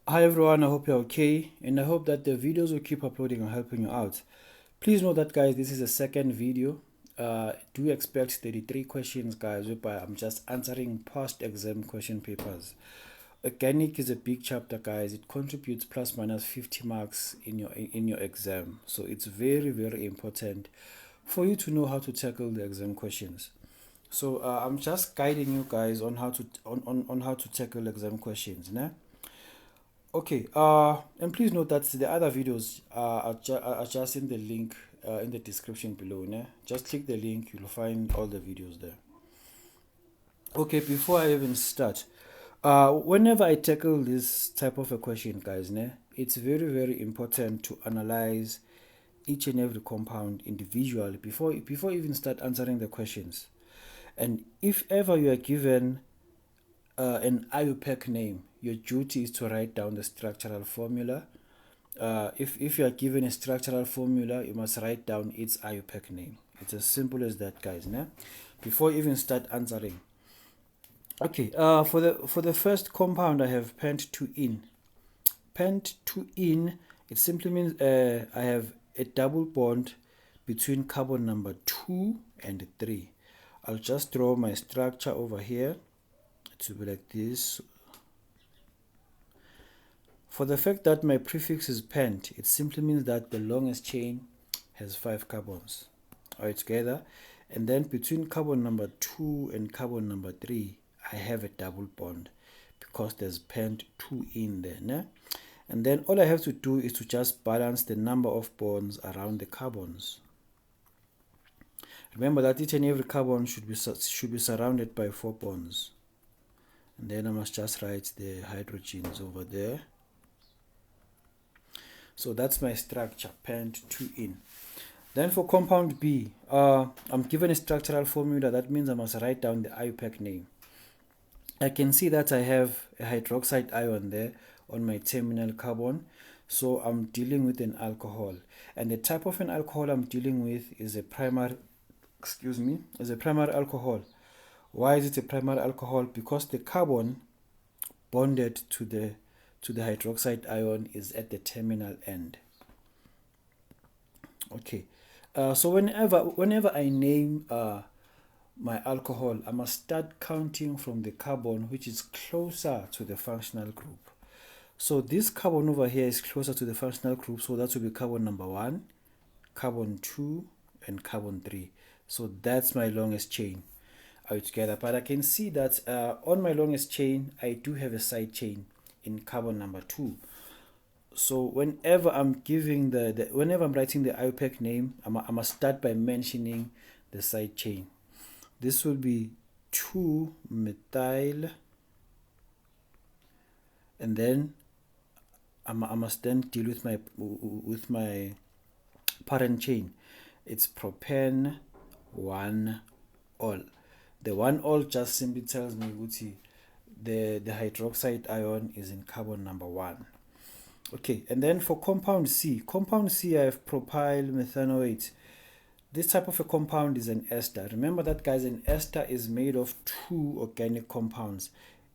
Hi everyone, I hope you're okay, and I hope that the videos will keep uploading and helping you out. Please know that, guys, this is a second video. Do expect 33 questions, guys, whereby I'm just answering past exam question papers. Organic is a big chapter, guys. It contributes plus minus 50 marks in your exam, so it's very very important for you to know how to tackle the exam questions. So I'm just guiding you guys on how to on how to tackle exam questions, né? Okay, and please note that the other videos are just in the link in the description below. Ne? Just click the link, you'll find all the videos there. Okay, before I even start, whenever I tackle this type of a question, guys, ne, it's very, very important to analyze each and every compound individually before you even start answering the questions. And if ever you are given an IUPAC name, your duty is to write down the structural formula. If you are given a structural formula, you must write down its IUPAC name. It's as simple as that, guys. Né? Before you even start answering. Okay. For the first compound, I have pent 2-in. Pent 2-in. It simply means I have a double bond between carbon number 2 and 3. I'll just draw my structure over here. It will be like this. For the fact that my prefix is pent, it simply means that the longest chain has 5 carbons. Alright, together. And then between carbon number 2 and carbon number 3, I have a double bond because there's pent 2 in there. Né? And then all I have to do is to just balance the number of bonds around the carbons. Remember that each and every carbon should be surrounded by 4 bonds. And then I must just write the hydrogens over there. So that's my structure, pent 2-in. Then for compound B, I'm given a structural formula. That means I must write down the IUPAC name. I can see that I have a hydroxide ion there on my terminal carbon. So I'm dealing with an alcohol. And the type of an alcohol I'm dealing with is a primary alcohol. Why is it a primary alcohol? Because the carbon bonded to the hydroxide ion is at the terminal end. Okay. So whenever I name my alcohol, I must start counting from the carbon which is closer to the functional group. So this carbon over here is closer to the functional group, so that will be carbon number 1, carbon 2, and carbon 3. So that's my longest chain together. But I can see that on my longest chain, I do have a side chain in carbon number 2. So whenever I'm giving whenever I'm writing the IUPAC name, I must start by mentioning the side chain. This will be 2-methyl, and then I must then deal with my parent chain. It's propane 1-ol. The 1-ol just simply tells me the hydroxide ion is in carbon number 1. Okay, and then for compound C, I have propyl methanoate. This type of a compound is an ester. Remember that, guys, an ester is made of 2 organic compounds,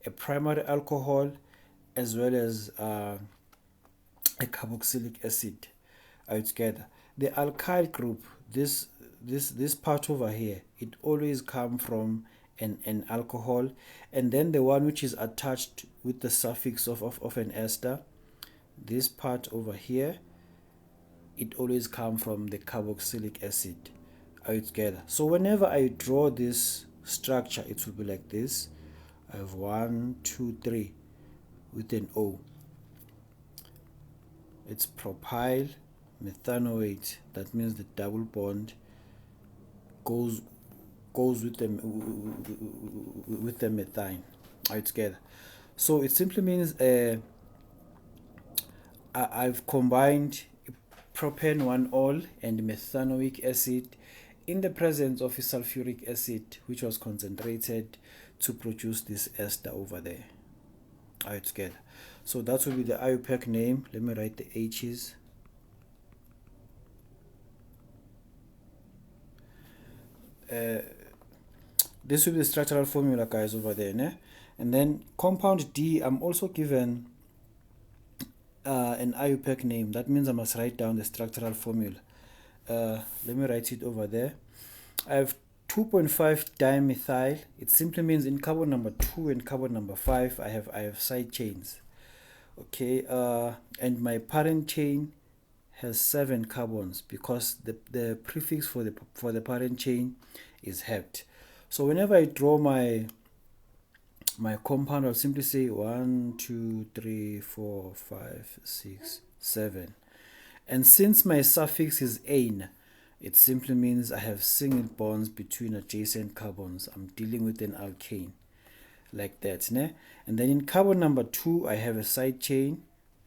a primary alcohol as well as a carboxylic acid together. The alkyl group, this part over here, it always comes from an alcohol, and then the one which is attached with the suffix of an ester, this part over here, it always comes from the carboxylic acid together. So whenever I draw this structure, it will be like this. I have 1, 2, 3 with an O. It's propyl methanoate. That means the double bond goes with the methane together. So it simply means I've combined propane 1-ol and methanoic acid in the presence of a sulfuric acid, which was concentrated to produce this ester over there. Together. So that will be the IUPAC name. Let me write the H's. This will be the structural formula, guys, over there. Né? And then compound D, I'm also given an IUPAC name, that means I must write down the structural formula. Let me write it over there. I have 2.5 dimethyl. It simply means in carbon number 2 and carbon number 5 I have side chains. Okay, and my parent chain has 7 carbons because the prefix for the parent chain is hept. So whenever I draw my compound, I'll simply say 1, 2, 3, 4, 5, 6, 7. And since my suffix is "ane", it simply means I have single bonds between adjacent carbons. I'm dealing with an alkane, like that. Ne? And then in carbon number 2, I have a side chain.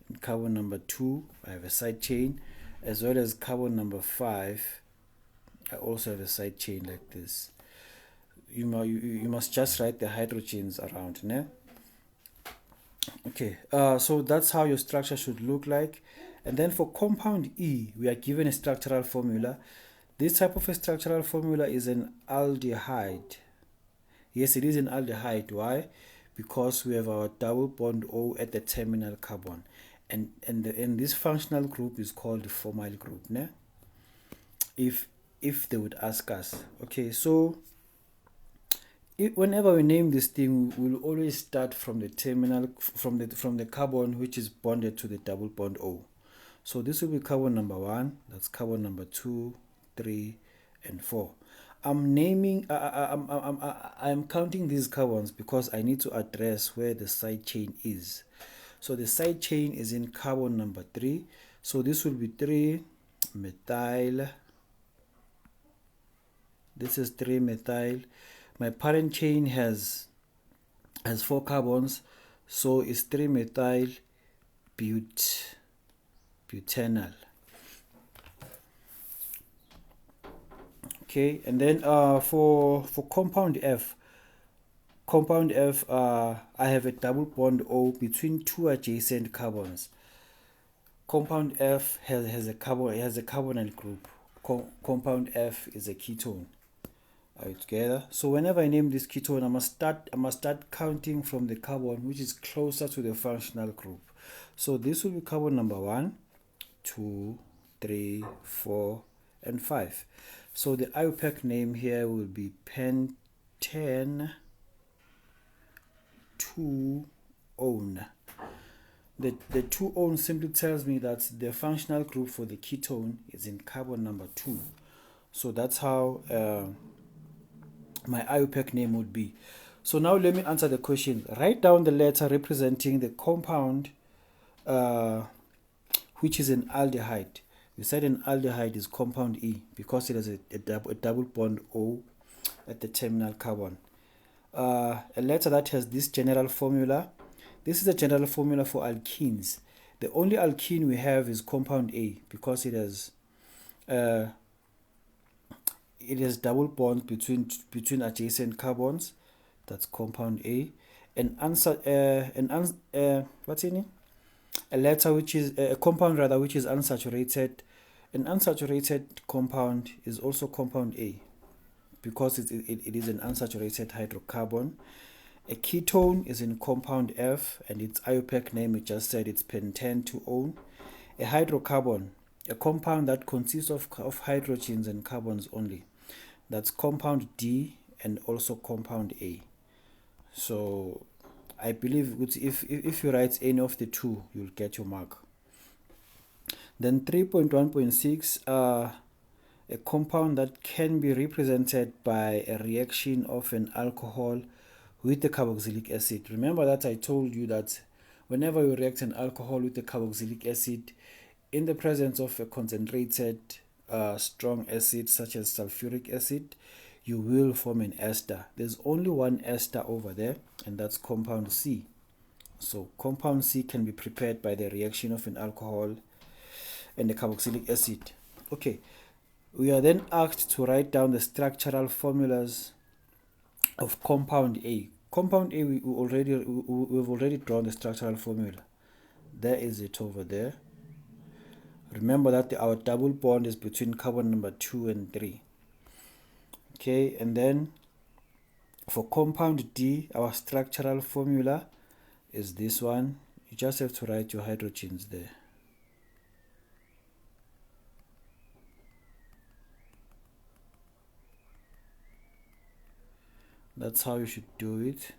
In carbon number 2, I have a side chain, as well as carbon number 5, I also have a side chain like this. You must just write the hydrogens around. Ne? Okay, so that's how your structure should look like. And then for compound E, we are given a structural formula. This type of a structural formula is an aldehyde. Yes, it is an aldehyde. Why? Because we have our double bond O at the terminal carbon. And this functional group is called the formyl group. Ne? If they would ask us. Okay, so whenever we name this thing, we'll always start from the terminal, from the carbon which is bonded to the double bond O. So this will be carbon number 1, that's carbon number 2, 3, and 4. I'm naming, I'm counting these carbons because I need to address where the side chain is. So the side chain is in carbon number 3. So this will be 3 methyl. This is 3 methyl. My parent chain has 4 carbons, so it's 3 methyl butanol. Okay, and then for compound F, I have a double bond O between 2 adjacent carbons. Compound F has a carbonyl group. Compound F is a ketone. Are we together? So whenever I name this ketone, I must start counting from the carbon which is closer to the functional group. So this will be carbon number 1, 2, 3, 4, and 5. So the IUPAC name here will be pentane 2-one. The 2-one simply tells me that the functional group for the ketone is in carbon number 2. So that's how my IUPAC name would be. So now let me answer the question. Write down the letter representing the compound which is an aldehyde. We said an aldehyde is compound E because it has a double bond O at the terminal carbon. A letter that has this general formula. This is a general formula for alkenes. The only alkene we have is compound A because it has double bonds between adjacent carbons. That's compound A. What's in it? A letter which is a compound rather which is unsaturated. An unsaturated compound is also compound A because it is an unsaturated hydrocarbon. A ketone is in compound F and its IUPAC name, we just said it's pentane 2-one. A hydrocarbon, a compound that consists of hydrogens and carbons only. That's compound D and also compound A. So I believe if you write any of the two, you'll get your mark. Then 3.1.6, a compound that can be represented by a reaction of an alcohol with the carboxylic acid. Remember that I told you that whenever you react an alcohol with the carboxylic acid in the presence of a concentrated strong acid such as sulfuric acid, you will form an ester. There's only one ester over there, and that's compound C. So compound C can be prepared by the reaction of an alcohol and the carboxylic acid. Okay, we are then asked to write down the structural formulas of compound A. Compound A, we've already drawn the structural formula. There is it over there. Remember that our double bond is between carbon number 2 and 3. Okay, and then for compound D, our structural formula is this one. You just have to write your hydrogens there. That's how you should do it.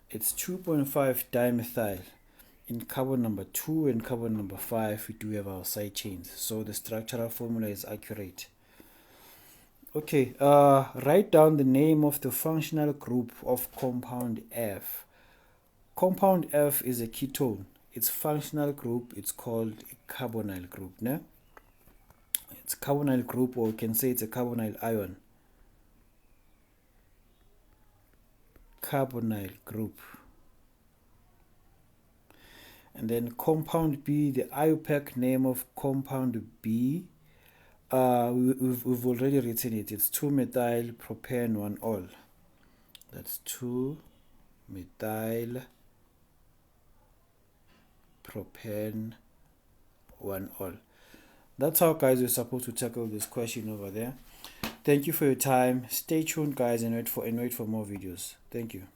It's 2.5 dimethyl. In carbon number 2 and carbon number 5, we do have our side chains. So the structural formula is accurate. Okay, write down the name of the functional group of compound F. Compound F is a ketone. Its functional group, it's called a carbonyl group. Ne? It's a carbonyl group, or you can say it's a carbonyl ion. Carbonyl group. And then compound B, the IUPAC name of compound B, we've already written it. It's 2-methyl propane 1-ol. That's 2-methyl propane 1-ol. That's how, guys, we're supposed to tackle this question over there. Thank you for your time. Stay tuned, guys, and wait for more videos. Thank you.